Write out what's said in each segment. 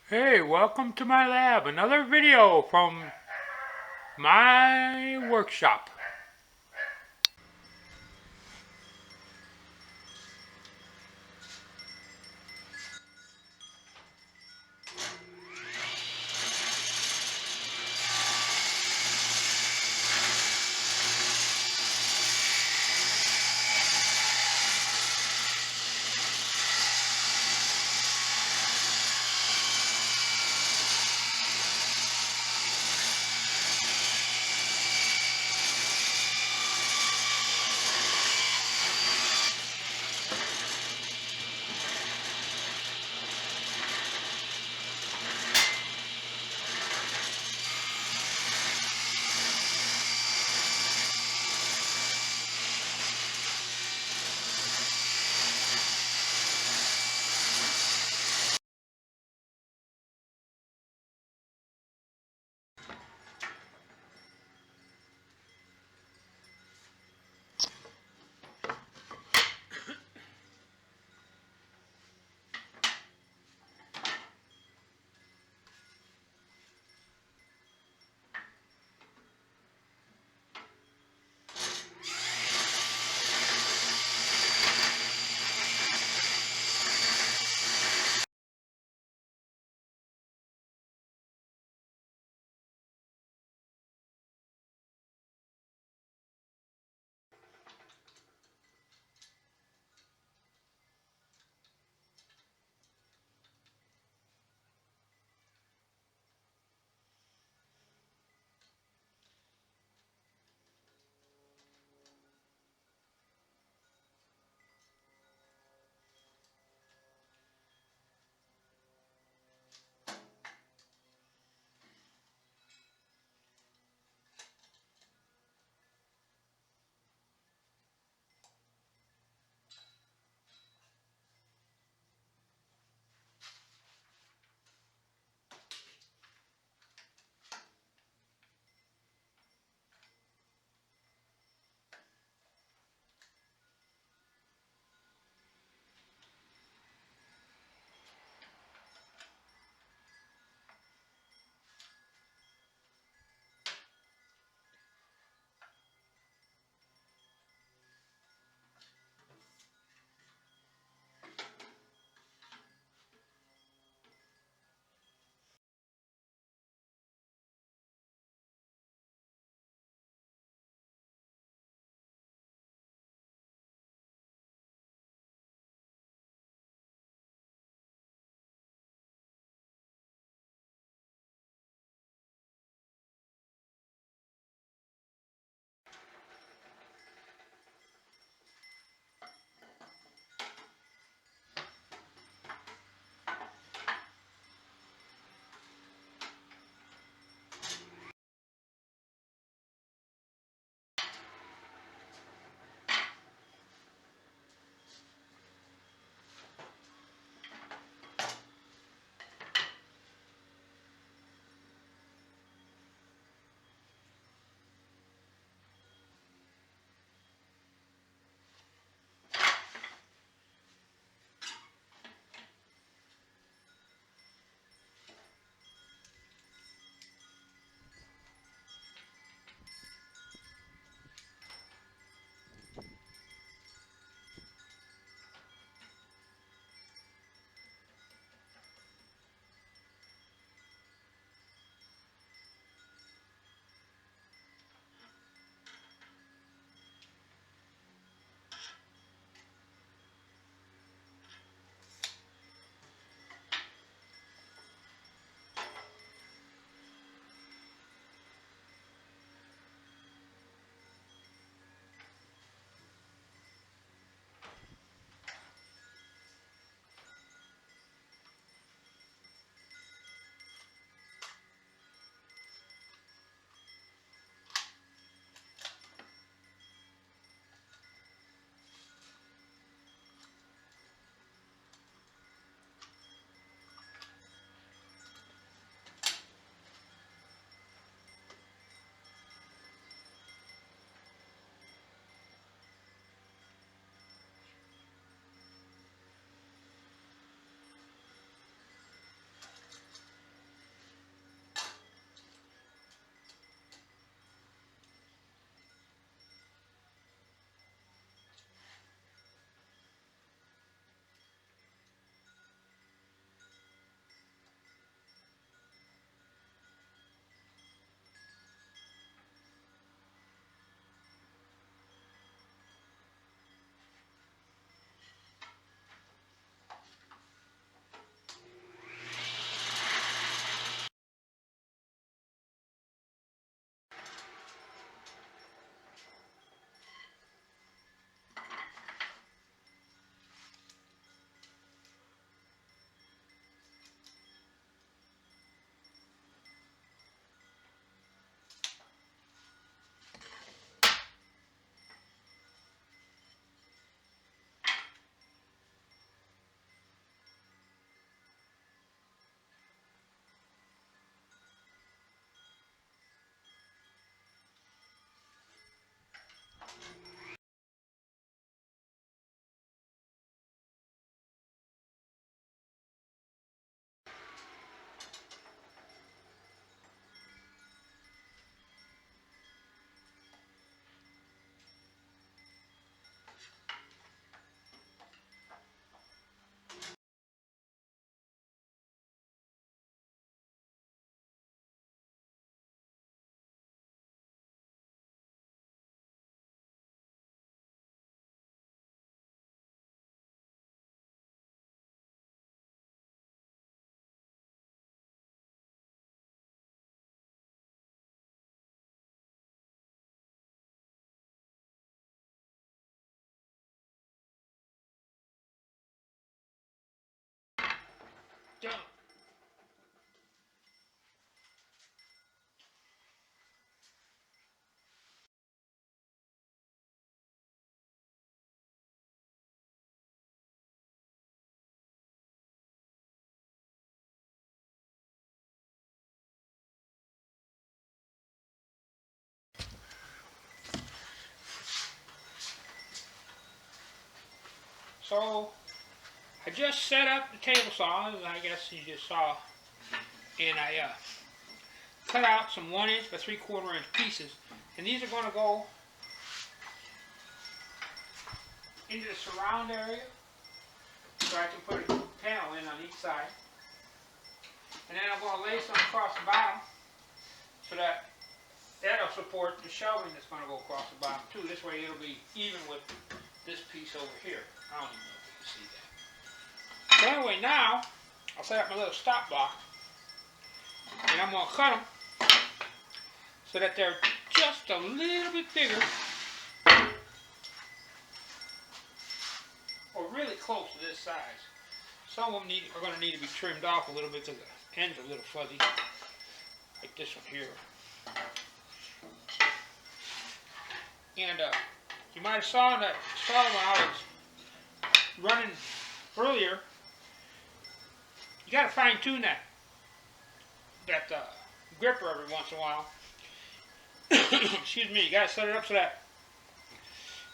Hey, welcome to my lab. Another video from my workshop. Done. So I just set up the table saw, as I guess you just saw, and I cut out some 1" by 3/4 inch pieces, and these are going to go into the surround area, so I can put a panel in on each side, and then I'm going to lay some across the bottom, so that that'll support the shelving that's going to go across the bottom too. This way it'll be even with this piece over here. I don't even know if you can see that. So anyway, now I'll set up my little stop block, and I'm going to cut them so that they're just a little bit bigger, or really close to this size. Some of them are going to need to be trimmed off a little bit because the ends are a little fuzzy, like this one here. And you might have saw when I was running earlier, you got to fine tune that gripper every once in a while. Excuse me, you got to set it up so that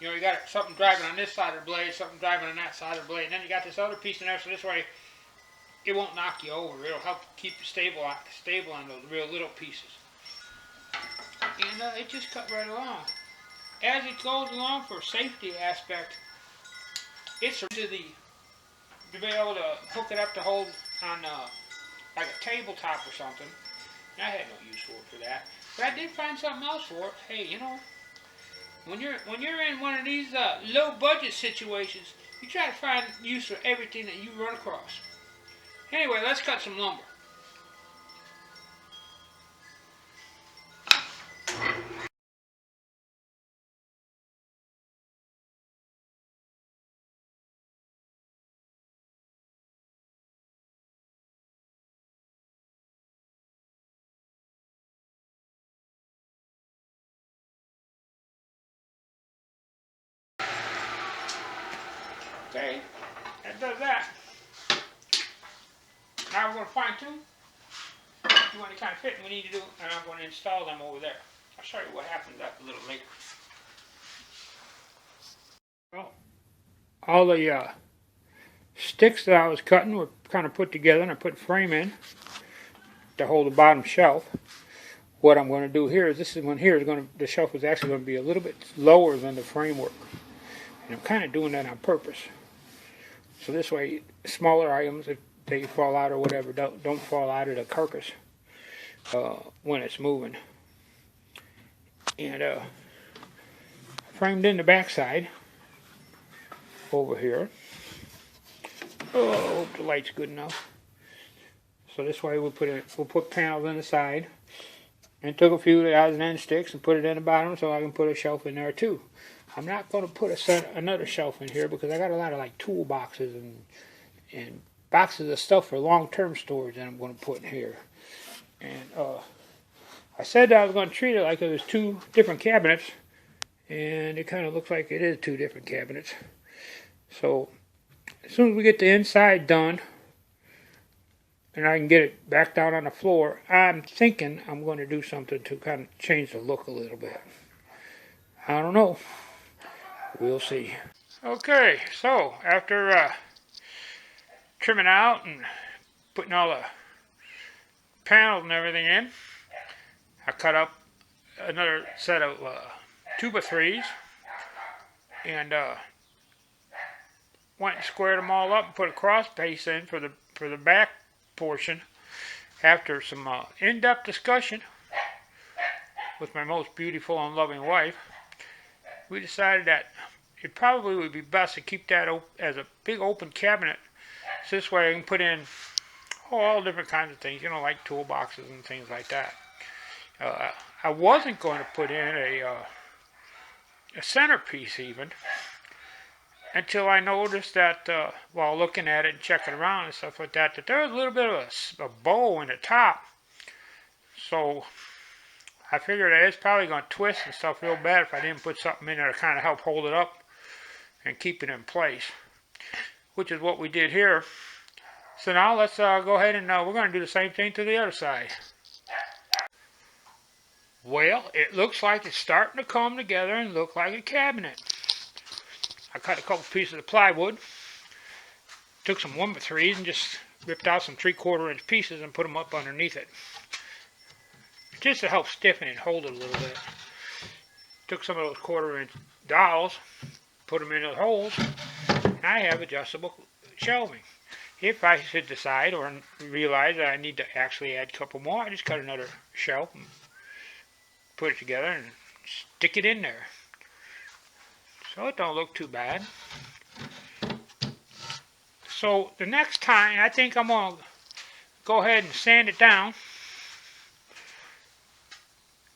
you got something driving on this side of the blade, something driving on that side of the blade, and then you got this other piece in there, so this way it won't knock you over. It'll help keep you stable on those real little pieces. And it just cut right along. As it goes along, for safety aspect, it's to be able to hook it up to hold on like a tabletop or something. And I had no use for it for that, but I did find something else for it. Hey, when you're in one of these low budget situations, you try to find use for everything that you run across. Anyway, let's cut some lumber. Okay, that does that. Now we're going to fine tune, do any kind of fitting we need to do, and I'm going to install them over there. I'll show you what happens that a little later. Well, all the sticks that I was cutting were kind of put together, and I put a frame in to hold the bottom shelf. What I'm going to do here is the shelf is actually going to be a little bit lower than the framework, and I'm kind of doing that on purpose. So this way, smaller items, if they fall out or whatever, don't fall out of the carcass when it's moving. And framed in the backside over here. Oh, I hope the light's good enough. So this way we'll put panels in the side, and took a few of the odds and ends sticks and put it in the bottom so I can put a shelf in there too. I'm not going to put another shelf in here because I got a lot of like toolboxes and boxes of stuff for long-term storage that I'm going to put in here. And I said that I was going to treat it like it was 2 different cabinets, and it kind of looks like it is 2 different cabinets. So as soon as we get the inside done and I can get it back down on the floor, I'm thinking I'm going to do something to kind of change the look a little bit. I don't know. We'll see. Okay, so after trimming out and putting all the panels and everything in, I cut up another set of 2x3s and went and squared them all up and put a cross piece in for the back portion. After some in-depth discussion with my most beautiful and loving wife, we decided that it probably would be best to keep that as a big open cabinet, so this way I can put in all different kinds of things, like toolboxes and things like that. I wasn't going to put in a centerpiece even, until I noticed that while looking at it and checking around and stuff like that, that there was a little bit of a bow in the top. So I figured that it's probably going to twist and stuff real bad if I didn't put something in there to kind of help hold it up and keep it in place, which is what we did here. So now let's go ahead and we're going to do the same thing to the other side. Well, it looks like it's starting to come together and look like a cabinet. I cut a couple pieces of plywood, took some 1x3s and just ripped out some 3/4 inch pieces and put them up underneath it, just to help stiffen it and hold it a little bit. Took some of those 1/4 inch dowels, put them in the holes, and I have adjustable shelving. If I should decide or realize that I need to actually add a couple more, I just cut another shelf and put it together and stick it in there. So it don't look too bad. So the next time, I think I'm going to go ahead and sand it down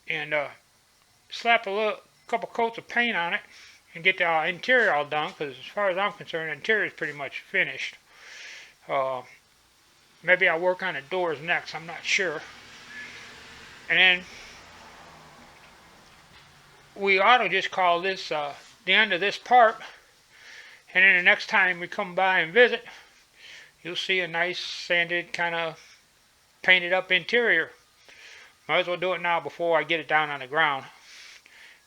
and slap a couple coats of paint on it and get the interior all done, because as far as I'm concerned, the interior is pretty much finished. Maybe I'll work on the doors next, I'm not sure. And then we ought to just call this the end of this part, and then the next time we come by and visit, you'll see a nice sanded, kind of painted up interior. Might as well do it now before I get it down on the ground,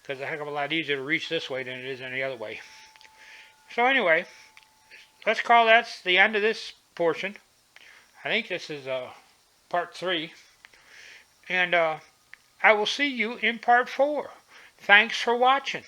because it's a heck of a lot easier to reach this way than it is any other way. So anyway, let's call that the end of this portion. I think this is part 3, and I will see you in part 4. Thanks for watching.